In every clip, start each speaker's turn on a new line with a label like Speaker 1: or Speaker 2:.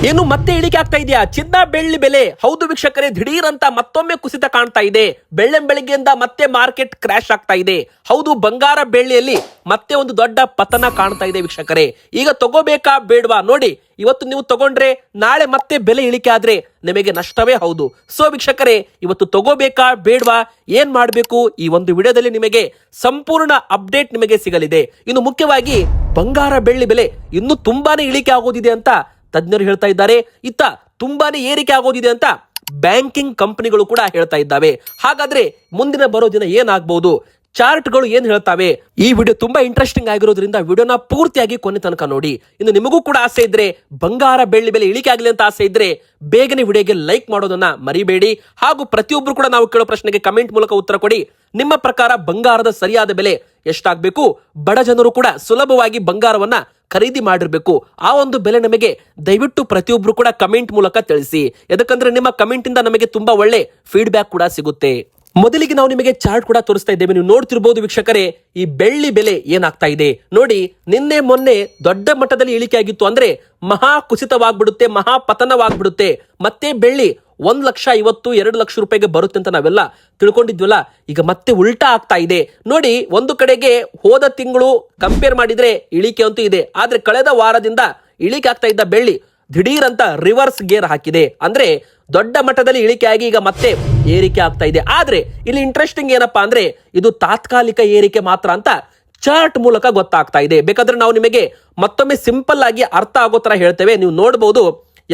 Speaker 1: ಏನು ಮತ್ತೆ ಇಳಿಕೆ ಆಗ್ತಾ ಇದೆಯಾ ಚಿನ್ನ ಬೆಳ್ಳಿ ಬೆಲೆ? ಹೌದು ವೀಕ್ಷಕರೇ, ದಿಢೀರ್ ಅಂತ ಮತ್ತೊಮ್ಮೆ ಕುಸಿತ ಕಾಣ್ತಾ ಇದೆ. ಬೆಳಗ್ಗೆಯಿಂದ ಮತ್ತೆ ಮಾರ್ಕೆಟ್ ಕ್ರಾಶ್ ಆಗ್ತಾ ಇದೆ. ಹೌದು, ಬಂಗಾರ ಬೆಳ್ಳಿಯಲ್ಲಿ ಮತ್ತೆ ಒಂದು ದೊಡ್ಡ ಪತನ ಕಾಣ್ತಾ ಇದೆ ವೀಕ್ಷಕರೇ. ಈಗ ತಗೋಬೇಕಾ ಬೇಡವಾ? ನೋಡಿ, ಇವತ್ತು ನೀವು ತಗೊಂಡ್ರೆ ನಾಳೆ ಮತ್ತೆ ಬೆಲೆ ಇಳಿಕೆ ಆದ್ರೆ ನಿಮಗೆ ನಷ್ಟವೇ ಹೌದು. ಸೊ ವೀಕ್ಷಕರೇ, ಇವತ್ತು ತಗೋಬೇಕಾ ಬೇಡವಾ, ಏನ್ ಮಾಡಬೇಕು, ಈ ಒಂದು ವಿಡಿಯೋದಲ್ಲಿ ನಿಮಗೆ ಸಂಪೂರ್ಣ ಅಪ್ಡೇಟ್ ನಿಮಗೆ ಸಿಗಲಿದೆ. ಇನ್ನು ಮುಖ್ಯವಾಗಿ ಬಂಗಾರ ಬೆಳ್ಳಿ ಬೆಲೆ ಇನ್ನು ತುಂಬಾನೇ ಇಳಿಕೆ ಆಗೋದಿದೆ ಅಂತ ತಜ್ಞರು ಹೇಳ್ತಾ ಇದ್ದಾರೆ. ಇತ್ತ ತುಂಬಾನೇ ಏರಿಕೆ ಆಗೋದಿದೆ ಅಂತ ಬ್ಯಾಂಕಿಂಗ್ ಕಂಪನಿಗಳು ಕೂಡ ಹೇಳ್ತಾ ಇದ್ದಾವೆ. ಹಾಗಾದ್ರೆ ಮುಂದಿನ ಬರೋ ದಿನ ಏನಾಗಬಹುದು, ಚಾರ್ಟ್ಗಳು ಏನ್ ಹೇಳ್ತಾವೆ? ಈ ವಿಡಿಯೋ ತುಂಬಾ ಇಂಟ್ರೆಸ್ಟಿಂಗ್ ಆಗಿರೋದ್ರಿಂದ ವಿಡಿಯೋನ ಪೂರ್ತಿಯಾಗಿ ಕೊನೆ ತನಕ ನೋಡಿ. ಇನ್ನು ನಿಮಗೂ ಕೂಡ ಆಸೆ ಇದ್ರೆ ಬಂಗಾರ ಬೆಳ್ಳಿ ಬೆಲೆ ಇಳಿಕೆ ಆಗಲಿ ಅಂತ ಆಸೆ ಇದ್ರೆ ಬೇಗನೆ ವಿಡಿಯೋಗೆ ಲೈಕ್ ಮಾಡೋದನ್ನ ಮರಿಬೇಡಿ. ಹಾಗೂ ಪ್ರತಿಯೊಬ್ರು ಕೂಡ ನಾವು ಕೇಳೋ ಪ್ರಶ್ನೆಗೆ ಕಮೆಂಟ್ ಮೂಲಕ ಉತ್ತರ ಕೊಡಿ. ನಿಮ್ಮ ಪ್ರಕಾರ ಬಂಗಾರದ ಸರಿಯಾದ ಬೆಲೆ ಎಷ್ಟಾಗಬೇಕು? ಬಡ ಜನರು ಕೂಡ ಸುಲಭವಾಗಿ ಬಂಗಾರವನ್ನ ಖರೀದಿ ಮಾಡಿರ್ಬೇಕು. ಆ ಒಂದು ಬೆಲೆ ನಮಗೆ ದಯವಿಟ್ಟು ಪ್ರತಿಯೊಬ್ರು ಕೂಡ ಕಮೆಂಟ್ ಮೂಲಕ ತಿಳಿಸಿ. ಯಾಕಂದ್ರೆ ನಿಮ್ಮ ಕಮೆಂಟ್ ಇಂದ ನಮಗೆ ತುಂಬಾ ಒಳ್ಳೆ ಫೀಡ್ಬ್ಯಾಕ್ ಕೂಡ ಸಿಗುತ್ತೆ. ಮೊದಲಿಗೆ ನಾವು ನಿಮಗೆ ಚಾರ್ಟ್ ಕೂಡ ತೋರಿಸ್ತಾ ಇದ್ದೇವೆ. ನೀವು ನೋಡ್ತಿರ್ಬೋದು ವೀಕ್ಷಕರೇ, ಈ ಬೆಳ್ಳಿ ಬೆಲೆ ಏನಾಗ್ತಾ ಇದೆ ನೋಡಿ. ನಿನ್ನೆ ಮೊನ್ನೆ ದೊಡ್ಡ ಮಟ್ಟದಲ್ಲಿ ಇಳಿಕೆ ಆಗಿತ್ತು, ಅಂದ್ರೆ ಮಹಾ ಕುಸಿತವಾಗ್ಬಿಡುತ್ತೆ, ಮಹಾ ಪತನವಾಗ್ಬಿಡುತ್ತೆ. ಮತ್ತೆ ಬೆಳ್ಳಿ 1,50,000 2 ಲಕ್ಷ ರೂಪಾಯಿಗೆ ಬರುತ್ತೆ ಅಂತ ನಾವೆಲ್ಲ ತಿಳ್ಕೊಂಡಿದ್ವಲ್ಲ, ಈಗ ಮತ್ತೆ ಉಲ್ಟಾ ಆಗ್ತಾ ಇದೆ ನೋಡಿ. ಒಂದು ಕಡೆಗೆ ಹೋದ ತಿಂಗಳು ಕಂಪೇರ್ ಮಾಡಿದ್ರೆ ಇಳಿಕೆ ಅಂತೂ ಇದೆ, ಆದ್ರೆ ಕಳೆದ ವಾರದಿಂದ ಇಳಿಕೆ ಆಗ್ತಾ ಇದ್ದ ಬೆಳ್ಳಿ ದಿಢೀರ್ ಅಂತ ರಿವರ್ಸ್ ಗೇರ್ ಹಾಕಿದೆ. ಅಂದ್ರೆ ದೊಡ್ಡ ಮಟ್ಟದಲ್ಲಿ ಇಳಿಕೆ ಆಗಿ ಈಗ ಮತ್ತೆ ಏರಿಕೆ ಆಗ್ತಾ ಇದೆ. ಆದ್ರೆ ಇಲ್ಲಿ ಇಂಟ್ರೆಸ್ಟಿಂಗ್ ಏನಪ್ಪಾ ಅಂದ್ರೆ ಇದು ತಾತ್ಕಾಲಿಕ ಏರಿಕೆ ಮಾತ್ರ ಅಂತ ಚಾರ್ಟ್ ಮೂಲಕ ಗೊತ್ತಾಗ್ತಾ ಇದೆ. ಬೇಕಾದ್ರೆ ನಾವು ನಿಮಗೆ ಮತ್ತೊಮ್ಮೆ ಸಿಂಪಲ್ ಆಗಿ ಅರ್ಥ ಆಗೋ ತರ ಹೇಳ್ತೇವೆ. ನೀವು ನೋಡಬಹುದು,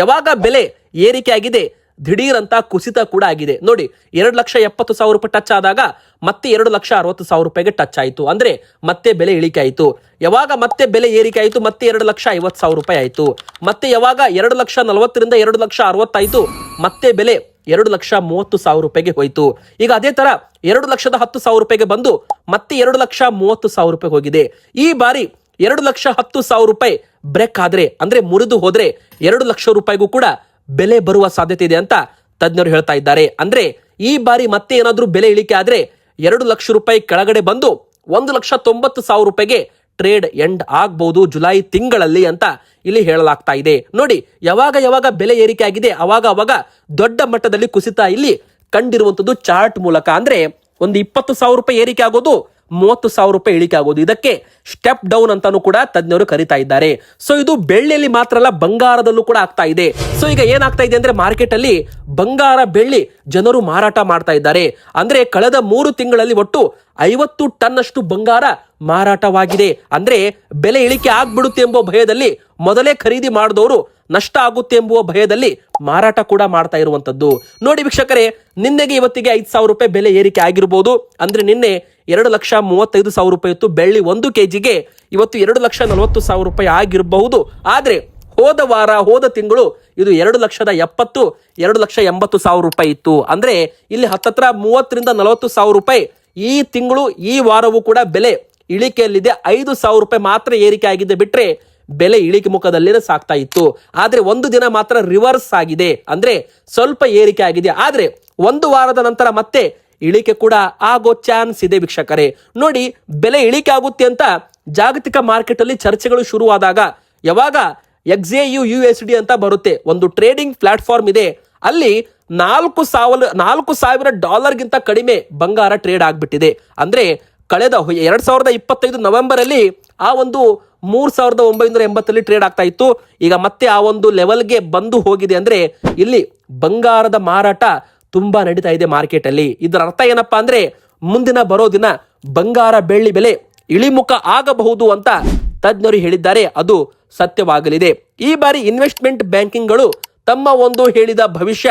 Speaker 1: ಯಾವಾಗ ಬೆಲೆ ಏರಿಕೆ ಆಗಿದೆ ದಿಢೀರ್ ಅಂತ ಕುಸಿತ ಕೂಡ ಆಗಿದೆ ನೋಡಿ. 2,70,000 ರೂಪಾಯಿ ಟಚ್ ಆದಾಗ ಮತ್ತೆ 2,60,000 ರೂಪಾಯಿಗೆ ಟಚ್ ಆಯಿತು, ಅಂದ್ರೆ ಮತ್ತೆ ಬೆಲೆ ಇಳಿಕೆ ಆಯಿತು. ಯಾವಾಗ ಮತ್ತೆ ಬೆಲೆ ಏರಿಕೆ ಆಯಿತು ಮತ್ತೆ 2,50,000 ರೂಪಾಯಿ ಆಯಿತು. ಮತ್ತೆ ಯಾವಾಗ 2,40,000ರಿಂದ 2,60,000 ಆಯಿತು, ಮತ್ತೆ ಬೆಲೆ 2,30,000 ರೂಪಾಯಿಗೆ ಹೋಯಿತು. ಈಗ ಅದೇ ತರ 2,10,000 ರೂಪಾಯಿಗೆ ಬಂದು ಮತ್ತೆ 2,30,000 ರೂಪಾಯಿ ಹೋಗಿದೆ. ಈ ಬಾರಿ 2,10,000 ರೂಪಾಯಿ ಬ್ರೇಕ್ ಆದ್ರೆ, ಅಂದ್ರೆ ಮುರಿದು ಹೋದ್ರೆ 2 ಲಕ್ಷ ರೂಪಾಯಿಗೂ ಕೂಡ ಬೆಲೆ ಬರುವ ಸಾಧ್ಯತೆ ಇದೆ ಅಂತ ತಜ್ಞರು ಹೇಳ್ತಾ ಇದ್ದಾರೆ. ಅಂದ್ರೆ ಈ ಬಾರಿ ಮತ್ತೆ ಏನಾದ್ರೂ ಬೆಲೆ ಇಳಿಕೆ ಆದ್ರೆ 2 ಲಕ್ಷ ರೂಪಾಯಿ ಕೆಳಗಡೆ ಬಂದು 1,90,000 ರೂಪಾಯಿಗೆ ಟ್ರೇಡ್ ಎಂಡ್ ಆಗಬಹುದು ಜುಲೈ ತಿಂಗಳಲ್ಲಿ ಅಂತ ಇಲ್ಲಿ ಹೇಳಲಾಗ್ತಾ ಇದೆ. ನೋಡಿ, ಯಾವಾಗ ಬೆಲೆ ಏರಿಕೆ ಆಗಿದೆ ಅವಾಗ ದೊಡ್ಡ ಮಟ್ಟದಲ್ಲಿ ಕುಸಿತ ಇಲ್ಲಿ ಕಂಡಿರುವಂತದ್ದು ಚಾರ್ಟ್ ಮೂಲಕ. ಅಂದ್ರೆ ಒಂದು 20,000 ರೂಪಾಯಿ ಏರಿಕೆ ಆಗೋದು, 30,000 ರೂಪಾಯಿ ಇಳಿಕೆ ಆಗೋದು, ಇದಕ್ಕೆ ಸ್ಟೆಪ್ ಡೌನ್ ಅಂತಾನು ಕೂಡ ತಜ್ಞರು ಕರೀತಾ ಇದ್ದಾರೆ. ಸೊ ಇದು ಬೆಳ್ಳಿಯಲ್ಲಿ ಮಾತ್ರ ಅಲ್ಲ, ಬಂಗಾರದಲ್ಲೂ ಕೂಡ ಆಗ್ತಾ ಇದೆ. ಸೊ ಈಗ ಏನಾಗ್ತಾ ಇದೆ ಅಂದ್ರೆ ಮಾರ್ಕೆಟ್ ಅಲ್ಲಿ ಬಂಗಾರ ಬೆಳ್ಳಿ ಜನರು ಮಾರಾಟ ಮಾಡ್ತಾ ಇದ್ದಾರೆ. ಅಂದ್ರೆ ಕಳೆದ 3 ತಿಂಗಳಲ್ಲಿ ಒಟ್ಟು 50 ಟನ್ ಅಷ್ಟು ಬಂಗಾರ ಮಾರಾಟವಾಗಿದೆ. ಅಂದ್ರೆ ಬೆಲೆ ಇಳಿಕೆ ಆಗ್ಬಿಡುತ್ತೆ ಎಂಬ ಭಯದಲ್ಲಿ ಮೊದಲೇ ಖರೀದಿ ಮಾಡಿದವರು ನಷ್ಟ ಆಗುತ್ತೆ ಎಂಬುವ ಭಯದಲ್ಲಿ ಮಾರಾಟ ಕೂಡ ಮಾಡ್ತಾ ಇರುವಂತದ್ದು ನೋಡಿ ವೀಕ್ಷಕರೇ. ನಿನ್ನೆಗೆ ಇವತ್ತಿಗೆ 5,000 ರೂಪಾಯಿ ಬೆಲೆ ಏರಿಕೆ ಆಗಿರಬಹುದು. ಅಂದ್ರೆ ನಿನ್ನೆ 2,35,000 ರೂಪಾಯಿ ಇತ್ತು ಬೆಳ್ಳಿ 1 ಕೆಜಿಗೆ, ಇವತ್ತು 2,40,000 ರೂಪಾಯಿ ಆಗಿರಬಹುದು. ಆದ್ರೆ ಹೋದ ತಿಂಗಳು ಇದು 2,70,000 2,80,000 ರೂಪಾಯಿ ಇತ್ತು. ಅಂದ್ರೆ ಇಲ್ಲಿ ಹತ್ತತ್ರ 30ರಿಂದ 40,000 ರೂಪಾಯಿ ಈ ತಿಂಗಳು ಈ ವಾರವೂ ಕೂಡ ಬೆಲೆ ಇಳಿಕೆಯಲ್ಲಿದೆ. 5,000 ರೂಪಾಯಿ ಮಾತ್ರ ಏರಿಕೆ ಆಗಿದೆ, ಬಿಟ್ರೆ ಬೆಲೆ ಇಳಿಕೆ ಮುಖದಲ್ಲಿನೇ ಸಾಕ್ತಾ ಇತ್ತು. ಆದ್ರೆ ಒಂದು ದಿನ ಮಾತ್ರ ರಿವರ್ಸ್ ಆಗಿದೆ, ಅಂದ್ರೆ ಸ್ವಲ್ಪ ಏರಿಕೆ ಆಗಿದೆ. ಆದ್ರೆ ಒಂದು ವಾರದ ನಂತರ ಮತ್ತೆ ಇಳಿಕೆ ಕೂಡ ಆಗೋ ಚಾನ್ಸ್ ಇದೆ ವೀಕ್ಷಕರೇ. ನೋಡಿ, ಬೆಲೆ ಇಳಿಕೆ ಆಗುತ್ತೆ ಅಂತ ಜಾಗತಿಕ ಮಾರ್ಕೆಟ್ ಅಲ್ಲಿ ಚರ್ಚೆಗಳು ಶುರುವಾದಾಗ, ಯಾವಾಗ XAUUSD ಅಂತ ಬರುತ್ತೆ, ಒಂದು ಟ್ರೇಡಿಂಗ್ ಪ್ಲಾಟ್ಫಾರ್ಮ್ ಇದೆ, ಅಲ್ಲಿ $4,000 ಕಡಿಮೆ ಬಂಗಾರ ಟ್ರೇಡ್ ಆಗ್ಬಿಟ್ಟಿದೆ. ಅಂದ್ರೆ ಕಳೆದ 2025 ನವೆಂಬರ್ ಅಲ್ಲಿ ಆ ಒಂದು 3,980 ಟ್ರೇಡ್ ಆಗ್ತಾ ಇತ್ತು. ಈಗ ಮತ್ತೆ ಆ ಒಂದು ಲೆವೆಲ್ಗೆ ಬಂದು ಹೋಗಿದೆ. ಅಂದ್ರೆ ಇಲ್ಲಿ ಬಂಗಾರದ ಮಾರಾಟ ತುಂಬಾ ನಡೀತಾ ಇದೆ ಮಾರ್ಕೆಟ್ ಅಲ್ಲಿ. ಇದರ ಅರ್ಥ ಏನಪ್ಪಾ ಅಂದ್ರೆ ಮುಂದಿನ ಬರೋ ದಿನ ಬಂಗಾರ ಬೆಳ್ಳಿ ಬೆಲೆ ಇಳಿಮುಖ ಆಗಬಹುದು ಅಂತ ತಜ್ಞರು ಹೇಳಿದ್ದಾರೆ. ಅದು ಸತ್ಯವಾಗಲಿದೆ. ಈ ಬಾರಿ ಇನ್ವೆಸ್ಟ್ಮೆಂಟ್ ಬ್ಯಾಂಕಿಂಗ್ಗಳು ತಮ್ಮ ಒಂದು ಹೇಳಿದ ಭವಿಷ್ಯ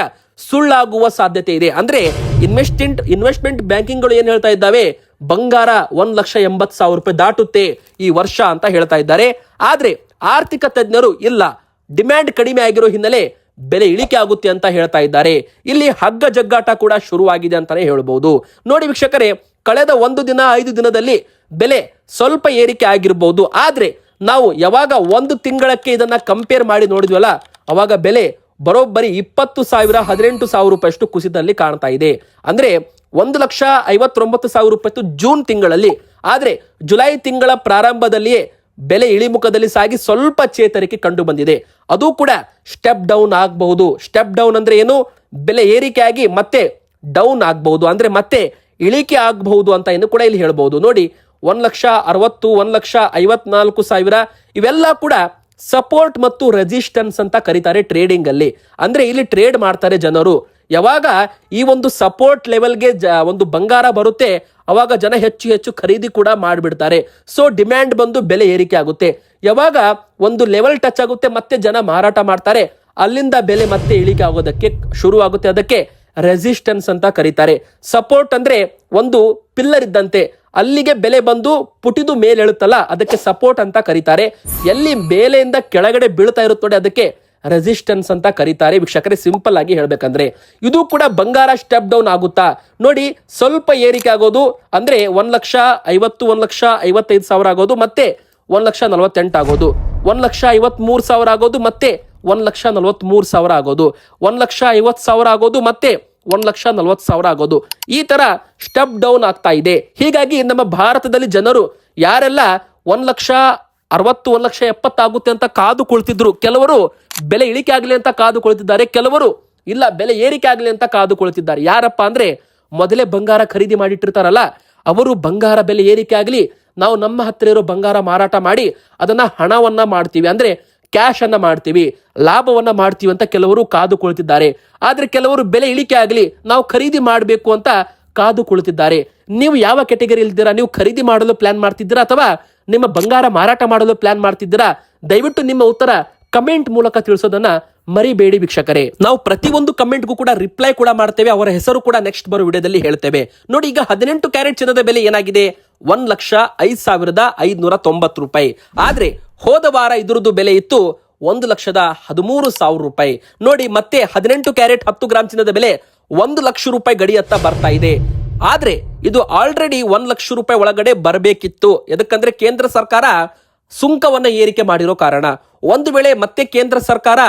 Speaker 1: ಸುಳ್ಳಾಗುವ ಸಾಧ್ಯತೆ ಇದೆ. ಅಂದ್ರೆ ಇನ್ವೆಸ್ಟ್ಮೆಂಟ್ ಬ್ಯಾಂಕಿಂಗ್ಗಳು ಏನ್ ಹೇಳ್ತಾ ಇದ್ದಾವೆ, ಬಂಗಾರ 1,80,000 ರೂಪಾಯಿ ದಾಟುತ್ತೆ ಈ ವರ್ಷ ಅಂತ ಹೇಳ್ತಾ ಇದ್ದಾರೆ. ಆದ್ರೆ ಆರ್ಥಿಕ ತಜ್ಞರು ಇಲ್ಲ, ಡಿಮ್ಯಾಂಡ್ ಕಡಿಮೆ ಆಗಿರೋ ಹಿನ್ನೆಲೆ ಬೆಲೆ ಇಳಿಕೆ ಆಗುತ್ತೆ ಅಂತ ಹೇಳ್ತಾ ಇದ್ದಾರೆ. ಇಲ್ಲಿ ಹಗ್ಗ ಜಗ್ಗಾಟ ಕೂಡ ಶುರುವಾಗಿದೆ ಅಂತಾನೆ ಹೇಳ್ಬಹುದು. ನೋಡಿ ವೀಕ್ಷಕರೇ, ಕಳೆದ 1 ದಿನ 5 ದಿನದಲ್ಲಿ ಬೆಲೆ ಸ್ವಲ್ಪ ಏರಿಕೆ ಆಗಿರಬಹುದು. ಆದ್ರೆ ನಾವು ಯಾವಾಗ 1 ತಿಂಗಳಕ್ಕೆ ಇದನ್ನ ಕಂಪೇರ್ ಮಾಡಿ ನೋಡಿದ್ವಲ್ಲ, ಅವಾಗ ಬೆಲೆ ಬರೋಬ್ಬರಿ 20,000 18,000 ರೂಪಾಯಿ ಅಷ್ಟು ಕುಸಿತದಲ್ಲಿ ಕಾಣ್ತಾ ಇದೆ. ಅಂದ್ರೆ 1,59,000 ರೂಪಾಯಿ ಜೂನ್ ತಿಂಗಳಲ್ಲಿ. ಆದ್ರೆ ಜುಲೈ ತಿಂಗಳ ಪ್ರಾರಂಭದಲ್ಲಿಯೇ ಬೆಲೆ ಇಳಿಮುಖದಲ್ಲಿ ಸಾಗಿ ಸ್ವಲ್ಪ ಚೇತರಿಕೆ ಕಂಡು ಬಂದಿದೆ. ಅದು ಕೂಡ ಸ್ಟೆಪ್ ಡೌನ್ ಆಗಬಹುದು. ಸ್ಟೆಪ್ ಡೌನ್ ಅಂದ್ರೆ ಏನು? ಬೆಲೆ ಏರಿಕೆ ಆಗಿ ಮತ್ತೆ ಡೌನ್ ಆಗಬಹುದು, ಅಂದ್ರೆ ಮತ್ತೆ ಇಳಿಕೆ ಆಗಬಹುದು ಅಂತ ಇನ್ನು ಕೂಡ ಇಲ್ಲಿ ಹೇಳ್ಬಹುದು. ನೋಡಿ 1,60,000, 1,54,000 ಇವೆಲ್ಲ ಕೂಡ ಸಪೋರ್ಟ್ ಮತ್ತು ರೆಸಿಸ್ಟೆನ್ಸ್ ಅಂತ ಕರೀತಾರೆ ಟ್ರೇಡಿಂಗ್ ಅಲ್ಲಿ. ಅಂದ್ರೆ ಇಲ್ಲಿ ಟ್ರೇಡ್ ಮಾಡ್ತಾರೆ ಜನರು. ಯಾವಾಗ ಈ ಒಂದು ಸಪೋರ್ಟ್ ಲೆವೆಲ್ಗೆ ಒಂದು ಬಂಗಾರ ಬರುತ್ತೆ ಅವಾಗ ಜನ ಹೆಚ್ಚು ಹೆಚ್ಚು ಖರೀದಿ ಕೂಡ ಮಾಡಿಬಿಡ್ತಾರೆ. ಸೊ ಡಿಮ್ಯಾಂಡ್ ಬಂದು ಬೆಲೆ ಏರಿಕೆ ಆಗುತ್ತೆ. ಯಾವಾಗ ಒಂದು ಲೆವೆಲ್ ಟಚ್ ಆಗುತ್ತೆ ಮತ್ತೆ ಜನ ಮಾರಾಟ ಮಾಡ್ತಾರೆ, ಅಲ್ಲಿಂದ ಬೆಲೆ ಮತ್ತೆ ಇಳಿಕೆ ಆಗೋದಕ್ಕೆ ಶುರು ಆಗುತ್ತೆ. ಅದಕ್ಕೆ ರೆಸಿಸ್ಟೆನ್ಸ್ ಅಂತ ಕರೀತಾರೆ. ಸಪೋರ್ಟ್ ಅಂದ್ರೆ ಒಂದು ಪಿಲ್ಲರ್ ಇದ್ದಂತೆ, ಅಲ್ಲಿಗೆ ಬೆಲೆ ಬಂದು ಪುಟಿದು ಮೇಲೆ ಹೇಳುತ್ತಲ್ಲ ಅದಕ್ಕೆ ಸಪೋರ್ಟ್ ಅಂತ ಕರೀತಾರೆ. ಎಲ್ಲಿ ಬೇಲೆಯಿಂದ ಕೆಳಗಡೆ ಬೀಳ್ತಾ ಇರುತ್ತೆ ನೋಡಿ ಅದಕ್ಕೆ ರೆಸಿಸ್ಟೆನ್ಸ್ ಅಂತ ಕರೀತಾರೆ. ವೀಕ್ಷಕರೇ ಸಿಂಪಲ್ ಆಗಿ ಹೇಳ್ಬೇಕಂದ್ರೆ ಇದು ಕೂಡ ಬಂಗಾರ ಸ್ಟೆಪ್ ಡೌನ್ ಆಗುತ್ತಾ ನೋಡಿ, ಸ್ವಲ್ಪ ಏರಿಕೆ ಆಗೋದು ಅಂದ್ರೆ 1,50,000, 1,55,000 ಆಗೋದು, ಮತ್ತೆ 1,48,000 ಆಗೋದು, 1,53,000 ಆಗೋದು, ಮತ್ತೆ 1,43,000 ಆಗೋದು, 1,50,000 ಆಗೋದು, ಮತ್ತೆ 1,40,000 ಆಗೋದು. ಈ ತರ ಸ್ಟೆಪ್ ಡೌನ್ ಆಗ್ತಾ ಇದೆ. ಹೀಗಾಗಿ ನಮ್ಮ ಭಾರತದಲ್ಲಿ ಜನರು ಯಾರೆಲ್ಲ 1,60,000, 1,70,000 ಆಗುತ್ತೆ ಅಂತ ಕಾದು ಕುಳಿತಿದ್ರು, ಕೆಲವರು ಬೆಲೆ ಇಳಿಕೆ ಆಗಲಿ ಅಂತ ಕಾದು ಕುಳಿತಿದ್ದಾರೆ, ಕೆಲವರು ಇಲ್ಲ ಬೆಲೆ ಏರಿಕೆ ಆಗಲಿ ಅಂತ ಕಾದು ಕುಳಿತಿದ್ದಾರೆ. ಯಾರಪ್ಪ ಅಂದ್ರೆ ಮೊದಲೇ ಬಂಗಾರ ಖರೀದಿ ಮಾಡಿಟ್ಟಿರ್ತಾರಲ್ಲ ಅವರು ಬಂಗಾರ ಬೆಲೆ ಏರಿಕೆ ಆಗಲಿ, ನಾವು ನಮ್ಮ ಹತ್ತಿರ ಇರೋ ಬಂಗಾರ ಮಾರಾಟ ಮಾಡಿ ಅದನ್ನ ಹಣವನ್ನ ಮಾಡ್ತೀವಿ, ಅಂದ್ರೆ ಕ್ಯಾಶ್ ಅನ್ನ ಮಾಡ್ತೀವಿ, ಲಾಭವನ್ನ ಮಾಡ್ತೀವಿ ಅಂತ ಕೆಲವರು ಕಾದು ಕುಳಿತಿದ್ದಾರೆ. ಆದ್ರೆ ಕೆಲವರು ಬೆಲೆ ಇಳಿಕೆ ಆಗಲಿ ನಾವು ಖರೀದಿ ಮಾಡಬೇಕು ಅಂತ ಕಾದು ಕುಳಿತಿದ್ದಾರೆ. ನೀವು ಯಾವ ಕೆಟಗರಿ ಇಲ್ದಿರಾ? ನೀವು ಖರೀದಿ ಮಾಡಲು ಪ್ಲಾನ್ ಮಾಡ್ತಿದ್ದೀರಾ ಅಥವಾ ನಿಮ್ಮ ಬಂಗಾರ ಮಾರಾಟ ಮಾಡಲು ಪ್ಲಾನ್ ಮಾಡ್ತಿದ್ದೀರಾ? ದಯವಿಟ್ಟು ನಿಮ್ಮ ಉತ್ತರ ಕಮೆಂಟ್ ಮೂಲಕ ತಿಳಿಸೋದನ್ನ ಮರಿಬೇಡಿ ವೀಕ್ಷಕರೇ. ನಾವು ಪ್ರತಿಯೊಂದು ಕಮೆಂಟ್ಗೂ ಕೂಡ ರಿಪ್ಲೈ ಕೂಡ ಮಾಡ್ತೇವೆ, ಅವರ ಹೆಸರು ಕೂಡ ನೆಕ್ಸ್ಟ್ ಬರೋ ವಿಡಿಯೋದಲ್ಲಿ ಹೇಳ್ತೇವೆ. ನೋಡಿ ಈಗ 18 ಕ್ಯಾರೆಟ್ ಚಿನ್ನದ ಬೆಲೆ ಏನಾಗಿದೆ? 1,05,590 ರೂಪಾಯಿ. ಆದ್ರೆ ಹೋದ ವಾರ ಇದ್ರದ್ದು ಬೆಲೆ ಇತ್ತು 1,13,000 ರೂಪಾಯಿ. ನೋಡಿ ಮತ್ತೆ 18 ಕ್ಯಾರೆಟ್ 10 ಗ್ರಾಮ್ ಚಿನ್ನದ ಬೆಲೆ 1 ಲಕ್ಷ ರೂಪಾಯಿ ಗಡಿ ಹತ್ತ ಬರ್ತಾ ಇದೆ. ಆದ್ರೆ ಇದು ಆಲ್ರೆಡಿ 1 ಲಕ್ಷ ರೂಪಾಯಿ ಒಳಗಡೆ ಬರಬೇಕಿತ್ತು. ಎದಕ್ಕಂದ್ರೆ ಕೇಂದ್ರ ಸರ್ಕಾರ ಸುಂಕವನ್ನ ಏರಿಕೆ ಮಾಡಿರೋ ಕಾರಣ. ಒಂದು ವೇಳೆ ಮತ್ತೆ ಕೇಂದ್ರ ಸರ್ಕಾರ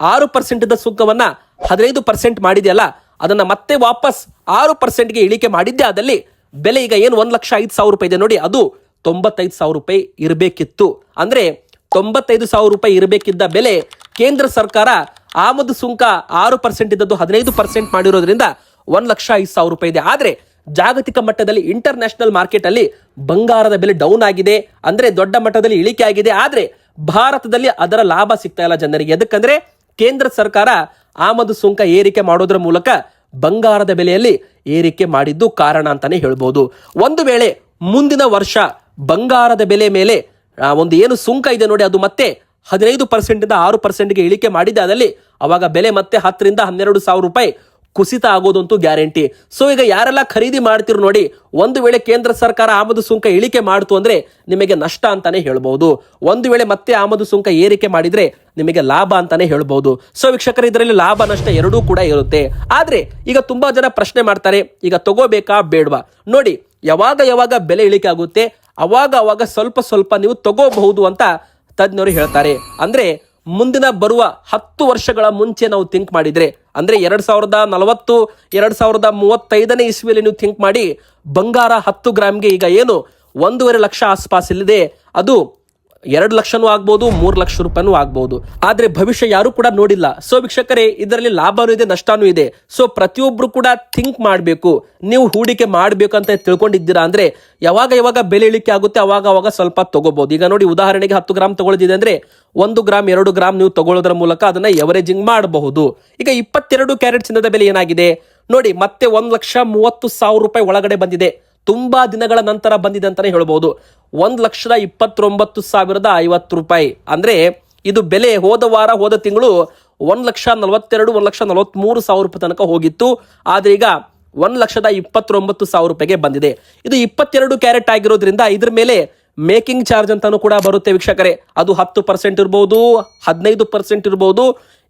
Speaker 1: 6% ಸುಂಕವನ್ನ 15% ಮಾಡಿದೆಯಲ್ಲ, ಅದನ್ನ ಮತ್ತೆ ವಾಪಸ್ 6%ಗೆ ಇಳಿಕೆ ಮಾಡಿದ್ದೆ ಆದಲ್ಲಿ ಬೆಲೆ ಈಗ ಏನು 1,05,000 ರೂಪಾಯಿ ಇದೆ ನೋಡಿ, ಅದು 95,000 ರೂಪಾಯಿ ಇರಬೇಕಿತ್ತು. ಅಂದ್ರೆ 95,000 ರೂಪಾಯಿ ಇರಬೇಕಿದ್ದ ಬೆಲೆ ಕೇಂದ್ರ ಸರ್ಕಾರ ಆಮದು ಸುಂಕ 6% ಇದ್ದದ್ದು 15% ಮಾಡಿರೋದ್ರಿಂದ 1,05,000 ರೂಪಾಯಿ ಇದೆ. ಆದ್ರೆ ಜಾಗತಿಕ ಮಟ್ಟದಲ್ಲಿ ಇಂಟರ್ನ್ಯಾಷನಲ್ ಮಾರ್ಕೆಟ್ ಅಲ್ಲಿ ಬಂಗಾರದ ಬೆಲೆ ಡೌನ್ ಆಗಿದೆ, ಅಂದ್ರೆ ದೊಡ್ಡ ಮಟ್ಟದಲ್ಲಿ ಇಳಿಕೆ ಆಗಿದೆ. ಆದ್ರೆ ಭಾರತದಲ್ಲಿ ಅದರ ಲಾಭ ಸಿಗ್ತಾ ಇಲ್ಲ ಜನರಿಗೆ. ಎದಕ್ಕಂದ್ರೆ ಕೇಂದ್ರ ಸರ್ಕಾರ ಆಮದು ಸುಂಕ ಏರಿಕೆ ಮಾಡೋದ್ರ ಮೂಲಕ ಬಂಗಾರದ ಬೆಲೆಯಲ್ಲಿ ಏರಿಕೆ ಮಾಡಿದ್ದು ಕಾರಣ ಅಂತಾನೆ ಹೇಳ್ಬೋದು. ಒಂದು ವೇಳೆ ಮುಂದಿನ ವರ್ಷ ಬಂಗಾರದ ಬೆಲೆ ಮೇಲೆ ಒಂದು ಏನು ಸುಂಕ ಇದೆ ನೋಡಿ ಅದು ಮತ್ತೆ 15% ಇಂದ 6%ಗೆ ಇಳಿಕೆ ಮಾಡಿದ್ದೆ ಆದಲ್ಲಿ ಅವಾಗ ಬೆಲೆ ಮತ್ತೆ 10,000 ರಿಂದ 12,000 ರೂಪಾಯಿ ಕುಸಿತ ಆಗೋದಂತೂ ಗ್ಯಾರಂಟಿ. ಸೊ ಈಗ ಯಾರೆಲ್ಲ ಖರೀದಿ ಮಾಡ್ತಿರು ನೋಡಿ, ಒಂದು ವೇಳೆ ಕೇಂದ್ರ ಸರ್ಕಾರ ಆಮದು ಸುಂಕ ಇಳಿಕೆ ಮಾಡ್ತು ಅಂದ್ರೆ ನಿಮಗೆ ನಷ್ಟ ಅಂತಾನೆ ಹೇಳ್ಬಹುದು. ಒಂದು ವೇಳೆ ಮತ್ತೆ ಆಮದು ಸುಂಕ ಏರಿಕೆ ಮಾಡಿದ್ರೆ ನಿಮಗೆ ಲಾಭ ಅಂತಾನೆ ಹೇಳ್ಬಹುದು. ಸೊ ವೀಕ್ಷಕರು ಇದರಲ್ಲಿ ಲಾಭ ನಷ್ಟ ಎರಡೂ ಕೂಡ ಇರುತ್ತೆ. ಆದ್ರೆ ಈಗ ತುಂಬಾ ಜನ ಪ್ರಶ್ನೆ ಮಾಡ್ತಾರೆ, ಈಗ ತಗೋಬೇಕಾ ಬೇಡವಾ? ನೋಡಿ ಯಾವಾಗ ಬೆಲೆ ಇಳಿಕೆ ಆಗುತ್ತೆ ಅವಾಗ ಸ್ವಲ್ಪ ನೀವು ತಗೋಬಹುದು ಅಂತ ತಜ್ಞರು ಹೇಳ್ತಾರೆ. ಅಂದ್ರೆ ಮುಂದಿನ ಬರುವ 10 ವರ್ಷಗಳ ಮುಂಚೆ ನಾವು ಥಿಂಕ್ ಮಾಡಿದ್ರೆ, ಅಂದ್ರೆ 2040, 2035ನೇ ಇಸ್ವಿಯಲ್ಲಿ ನೀವು ಥಿಂಕ್ ಮಾಡಿ ಬಂಗಾರ 10 ಗ್ರಾಮ್ಗೆ ಈಗ ಏನು 1.5 ಲಕ್ಷ ಆಸ್ಪಾಸ್ ಇಲ್ಲಿದೆ, ಅದು 2 ಲಕ್ಷನೂ ಆಗ್ಬಹುದು, 3 ಲಕ್ಷ ರೂಪಾಯಿನೂ ಆಗ್ಬಹುದು. ಆದ್ರೆ ಭವಿಷ್ಯ ಯಾರು ಕೂಡ ನೋಡಿಲ್ಲ. ಸೊ ವೀಕ್ಷಕರೇ ಇದರಲ್ಲಿ ಲಾಭನೂ ಇದೆ ನಷ್ಟನೂ ಇದೆ. ಸೊ ಪ್ರತಿಯೊಬ್ರು ಕೂಡ ಥಿಂಕ್ ಮಾಡಬೇಕು. ನೀವು ಹೂಡಿಕೆ ಮಾಡಬೇಕು ಅಂತ ತಿಳ್ಕೊಂಡಿದ್ದೀರಾ ಅಂದ್ರೆ ಯಾವಾಗ ಬೆಲೆ ಇಳಿಕೆ ಆಗುತ್ತೆ ಅವಾಗ ಸ್ವಲ್ಪ ತಗೋಬಹುದು. ಈಗ ನೋಡಿ ಉದಾಹರಣೆಗೆ 10 ಗ್ರಾಮ್ ತಗೊಳ್ಳಿದೆ ಅಂದ್ರೆ 1 ಗ್ರಾಮ್ 2 ಗ್ರಾಮ್ ನೀವು ತಗೊಳ್ಳೋದ್ರ ಮೂಲಕ ಅದನ್ನ ಎವರೇಜಿಂಗ್ ಮಾಡಬಹುದು. ಈಗ 22 ಕ್ಯಾರೆಟ್ ಚಿನ್ನದ ಬೆಲೆ ಏನಾಗಿದೆ ನೋಡಿ, ಮತ್ತೆ 1,30,000 ರೂಪಾಯಿ ಒಳಗಡೆ ಬಂದಿದೆ. ತುಂಬಾ ದಿನಗಳ ನಂತರ ಬಂದಿದೆ ಅಂತಾನೆ ಹೇಳ್ಬಹುದು. 1,29,050 ರೂಪಾಯಿ. ಅಂದ್ರೆ ಇದು ಬೆಲೆ ಹೋದ ತಿಂಗಳು 1,42,000, 1,43,000 ರೂಪಾಯಿ ತನಕ ಹೋಗಿತ್ತು. ಆದ್ರೆ ಈಗ 1,29,000 ರೂಪಾಯಿಗೆ ಬಂದಿದೆ. ಇದು 22 ಕ್ಯಾರೆಟ್ ಆಗಿರೋದ್ರಿಂದ ಇದ್ರ ಮೇಲೆ ಮೇಕಿಂಗ್ ಚಾರ್ಜ್ ಅಂತಾನು ಕೂಡ ಬರುತ್ತೆ ವೀಕ್ಷಕರೇ. ಅದು 10% ಇರಬಹುದು, 15% ಇರಬಹುದು,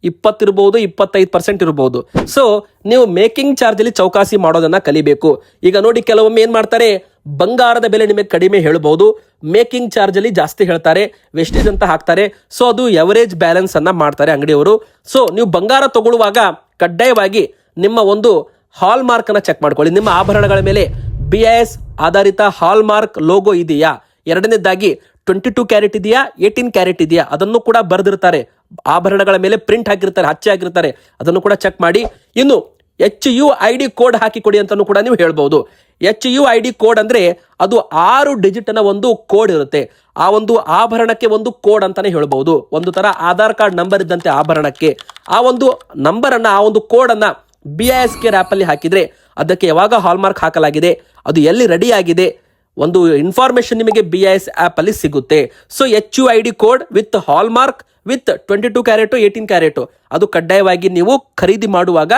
Speaker 1: 20 ಇರಬಹುದು, 25% ಇರಬಹುದು. ಸೊ ನೀವು ಮೇಕಿಂಗ್ ಚಾರ್ಜ್ ಅಲ್ಲಿ ಚೌಕಾಸಿ ಮಾಡೋದನ್ನ ಕಲಿಬೇಕು. ಈಗ ನೋಡಿ ಕೆಲವೊಮ್ಮೆ ಏನ್ ಮಾಡ್ತಾರೆ, ಬಂಗಾರದ ಬೆಲೆ ನಿಮಗೆ ಕಡಿಮೆ ಹೇಳಬಹುದು, ಮೇಕಿಂಗ್ ಚಾರ್ಜ್ ಅಲ್ಲಿ ಜಾಸ್ತಿ ಹೇಳ್ತಾರೆ, ವೆಸ್ಟೇಜ್ ಅಂತ ಹಾಕ್ತಾರೆ. ಸೊ ಅದು ಎವರೇಜ್ ಬ್ಯಾಲೆನ್ಸ್ ಅನ್ನ ಮಾಡ್ತಾರೆ ಅಂಗಡಿಯವರು. ಸೊ ನೀವು ಬಂಗಾರ ತಗೊಳ್ಳುವಾಗ ಕಡ್ಡಾಯವಾಗಿ ನಿಮ್ಮ ಒಂದು ಹಾಲ್ ಮಾರ್ಕ್ ಅನ್ನ ಚೆಕ್ ಮಾಡ್ಕೊಳ್ಳಿ. ನಿಮ್ಮ ಆಭರಣಗಳ ಮೇಲೆ BIS ಆಧಾರಿತ ಹಾಲ್ ಮಾರ್ಕ್ ಲೋಗೋ ಇದೆಯಾ? ಎರಡನೇದಾಗಿ 22 ಕ್ಯಾರೆಟ್ ಇದೆಯಾ 18 ಕ್ಯಾರೆಟ್ ಇದೆಯಾ ಅದನ್ನು ಕೂಡ ಬರೆದಿರ್ತಾರೆ, ಆಭರಣಗಳ ಮೇಲೆ ಪ್ರಿಂಟ್ ಹಾಕಿರ್ತಾರೆ, ಹಚ್ಚೆ ಹಾಕಿರ್ತಾರೆ, ಅದನ್ನು ಕೂಡ ಚೆಕ್ ಮಾಡಿ. ಇನ್ನು HUID ಕೋಡ್ ಹಾಕಿ ಕೊಡಿ ಅಂತಾನು ಕೂಡ ನೀವು ಹೇಳ್ಬಹುದು. HUID ಕೋಡ್ ಅಂದ್ರೆ ಅದು 6 ಡಿಜಿಟ್ ನ ಒಂದು ಕೋಡ್ ಇರುತ್ತೆ. ಆ ಒಂದು ಆಭರಣಕ್ಕೆ ಒಂದು ಕೋಡ್ ಅಂತಾನೆ ಹೇಳ್ಬಹುದು. ಒಂದು ತರ ಆಧಾರ್ ಕಾರ್ಡ್ ನಂಬರ್ ಇದ್ದಂತೆ ಆಭರಣಕ್ಕೆ ಆ ಒಂದು ನಂಬರ್ ಅನ್ನ, ಆ ಒಂದು ಕೋಡ್ ಅನ್ನ BIS ಆಪ್ ಅಲ್ಲಿ ಹಾಕಿದ್ರೆ ಅದಕ್ಕೆ ಯಾವಾಗ ಹಾಲ್ಮಾರ್ಕ್ ಹಾಕಲಾಗಿದೆ, ಅದು ಎಲ್ಲಿ ರೆಡಿ ಆಗಿದೆ, ಒಂದು ಇನ್ಫಾರ್ಮೇಶನ್ ನಿಮಗೆ BIS ಆಪ್ ಅಲ್ಲಿ ಸಿಗುತ್ತೆ. So HUID code with hallmark with 22 carrot 18 carrot ಅದು ಕಡ್ಡಾಯವಾಗಿ ನೀವು ಖರೀದಿ ಮಾಡುವಾಗ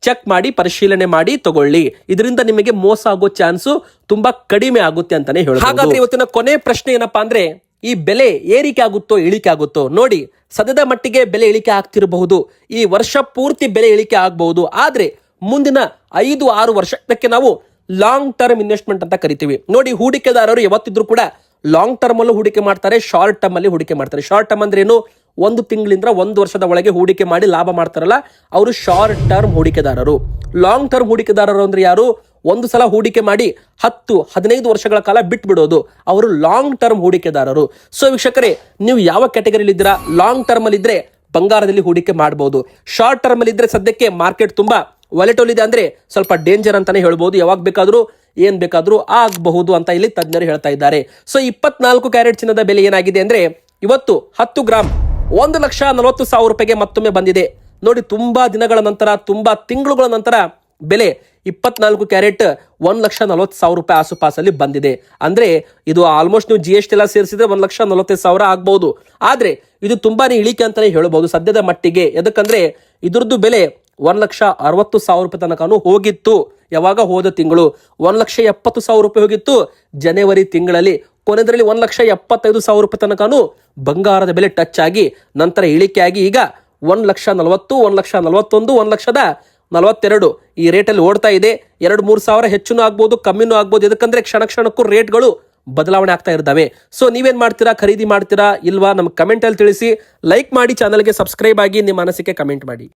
Speaker 1: ಚೆಕ್ ಮಾಡಿ, ಪರಿಶೀಲನೆ ಮಾಡಿ ತಗೊಳ್ಳಿ. ಇದರಿಂದ ನಿಮಗೆ ಮೋಸ ಆಗೋ ಚಾನ್ಸು ತುಂಬಾ ಕಡಿಮೆ ಆಗುತ್ತೆ ಅಂತಾನೆ ಹೇಳಬಹುದು. ಹಾಗಾದ್ರೆ ಇವತ್ತಿನ ಕೊನೆ ಪ್ರಶ್ನೆ ಏನಪ್ಪಾ ಅಂದ್ರೆ, ಈ ಬೆಲೆ ಏರಿಕೆ ಆಗುತ್ತೋ ಇಳಿಕೆ ಆಗುತ್ತೋ? ನೋಡಿ, ಸದ್ಯದ ಮಟ್ಟಿಗೆ ಬೆಲೆ ಇಳಿಕೆ ಆಗ್ತಿರಬಹುದು, ಈ ವರ್ಷ ಪೂರ್ತಿ ಬೆಲೆ ಇಳಿಕೆ ಆಗಬಹುದು. ಆದ್ರೆ ಮುಂದಿನ 5-6 ವರ್ಷಕ್ಕೆ ನಾವು ಲಾಂಗ್ ಟರ್ಮ್ ಇನ್ವೆಸ್ಟ್ಮೆಂಟ್ ಅಂತ ಕರಿತೀವಿ. ನೋಡಿ, ಹೂಡಿಕೆದಾರರು ಯಾವತ್ತಿದ್ರು ಕೂಡ ಲಾಂಗ್ ಟರ್ಮ್ ಅಲ್ಲೂ ಹೂಡಿಕೆ ಮಾಡ್ತಾರೆ, ಶಾರ್ಟ್ ಟರ್ಮ್ ಅಲ್ಲಿ ಹೂಡಿಕೆ ಮಾಡ್ತಾರೆ. ಶಾರ್ಟ್ ಟರ್ಮ್ ಅಂದ್ರೆ ಏನು? 1 ತಿಂಗಳಿಂದ 1 ವರ್ಷದ ಒಳಗೆ ಹೂಡಿಕೆ ಮಾಡಿ ಲಾಭ ಮಾಡ್ತಾರಲ್ಲ, ಅವರು ಶಾರ್ಟ್ ಟರ್ಮ್ ಹೂಡಿಕೆದಾರರು. ಲಾಂಗ್ ಟರ್ಮ್ ಹೂಡಿಕೆದಾರರು ಅಂದ್ರೆ ಯಾರು? ಒಂದು ಸಲ ಹೂಡಿಕೆ ಮಾಡಿ 10-15 ವರ್ಷಗಳ ಕಾಲ ಬಿಟ್ಬಿಡೋದು, ಅವರು ಲಾಂಗ್ ಟರ್ಮ್ ಹೂಡಿಕೆದಾರರು. ಸೊ ವೀಕ್ಷಕರೇ, ನೀವು ಯಾವ ಕ್ಯಾಟಗರಿಯಲ್ಲಿ ಇದ್ದೀರಾ? ಲಾಂಗ್ ಟರ್ಮ್ ಅಲ್ಲಿ ಇದ್ರೆ ಬಂಗಾರದಲ್ಲಿ ಹೂಡಿಕೆ ಮಾಡಬಹುದು. ಶಾರ್ಟ್ ಟರ್ಮ್ ಅಲ್ಲಿ ಇದ್ರೆ ಸದ್ಯಕ್ಕೆ ಮಾರ್ಕೆಟ್ ತುಂಬಾ ವಾಲೆಟೈಲ್ ಇದೆ, ಅಂದ್ರೆ ಸ್ವಲ್ಪ ಡೇಂಜರ್ ಅಂತಾನೆ ಹೇಳ್ಬಹುದು. ಯಾವಾಗ ಬೇಕಾದ್ರೂ ಏನ್ ಬೇಕಾದ್ರೂ ಆಗಬಹುದು ಅಂತ ಇಲ್ಲಿ ತಜ್ಞರು ಹೇಳ್ತಾ ಇದ್ದಾರೆ. ಸೊ 24 ಕ್ಯಾರೆಟ್ ಚಿನ್ನದ ಬೆಲೆ ಏನಾಗಿದೆ ಅಂದ್ರೆ, ಇವತ್ತು 10 ಗ್ರಾಮ್ 1,40,000 ರೂಪಾಯಿಗೆ ಮತ್ತೊಮ್ಮೆ ಬಂದಿದೆ. ನೋಡಿ, ತುಂಬಾ ದಿನಗಳ ನಂತರ, ತುಂಬಾ ತಿಂಗಳುಗಳ ನಂತರ ಬೆಲೆ 24 ಕ್ಯಾರೆಟ್ 1,40,000 ರೂಪಾಯಿ ಆಸುಪಾಸಲ್ಲಿ ಬಂದಿದೆ. ಅಂದ್ರೆ ಇದು ಆಲ್ಮೋಸ್ಟ್ ನೀವು GST ಎಲ್ಲ ಸೇರಿಸಿದ್ರೆ 1,40,000 ಆಗ್ಬಹುದು. ಆದ್ರೆ ಇದು ತುಂಬಾನೇ ಇಳಿಕೆ ಅಂತಾನೆ ಹೇಳಬಹುದು ಸದ್ಯದ ಮಟ್ಟಿಗೆ. ಎದಕ್ಕಂದ್ರೆ ಇದ್ರದ್ದು ಬೆಲೆ 1,60,000 ರೂಪಾಯಿ ತನಕನೂ ಹೋಗಿತ್ತು. ಯಾವಾಗ? ಹೋದ ತಿಂಗಳು 1,70,000 ರೂಪಾಯಿ ಹೋಗಿತ್ತು ಜನವರಿ ತಿಂಗಳಲ್ಲಿ. ಕೊನೆದರಲ್ಲಿ 1,75,000 ರೂಪಾಯಿ ತನಕನೂ ಬಂಗಾರದ ಬೆಲೆ ಟಚ್ ಆಗಿ ನಂತರ ಇಳಿಕೆಯಾಗಿ ಈಗ 1,40,000, 1,41,000, 1,42,000 ಈ ರೇಟಲ್ಲಿ ಓಡ್ತಾ ಇದೆ. 2-3 ಸಾವಿರ ಹೆಚ್ಚುನೂ ಆಗ್ಬೋದು, ಕಮ್ಮಿನೂ ಆಗ್ಬೋದು. ಯಾಕಂದ್ರೆ ಕ್ಷಣ ಕ್ಷಣಕ್ಕೂ ರೇಟ್ಗಳು ಬದಲಾವಣೆ ಆಗ್ತಾ ಇರ್ತವೆ. ಸೊ ನೀವೇನ್ ಮಾಡ್ತೀರಾ? ಖರೀದಿ ಮಾಡ್ತೀರಾ ಇಲ್ವಾ? ನಮ್ಗೆ ಕಮೆಂಟ್ ಅಲ್ಲಿ ತಿಳಿಸಿ. ಲೈಕ್ ಮಾಡಿ, ಚಾನಲ್ಗೆ ಸಬ್ಸ್ಕ್ರೈಬ್ ಆಗಿ, ನಿಮ್ಮ ಅನಿಸಿಕೆ ಕಮೆಂಟ್ ಮಾಡಿ.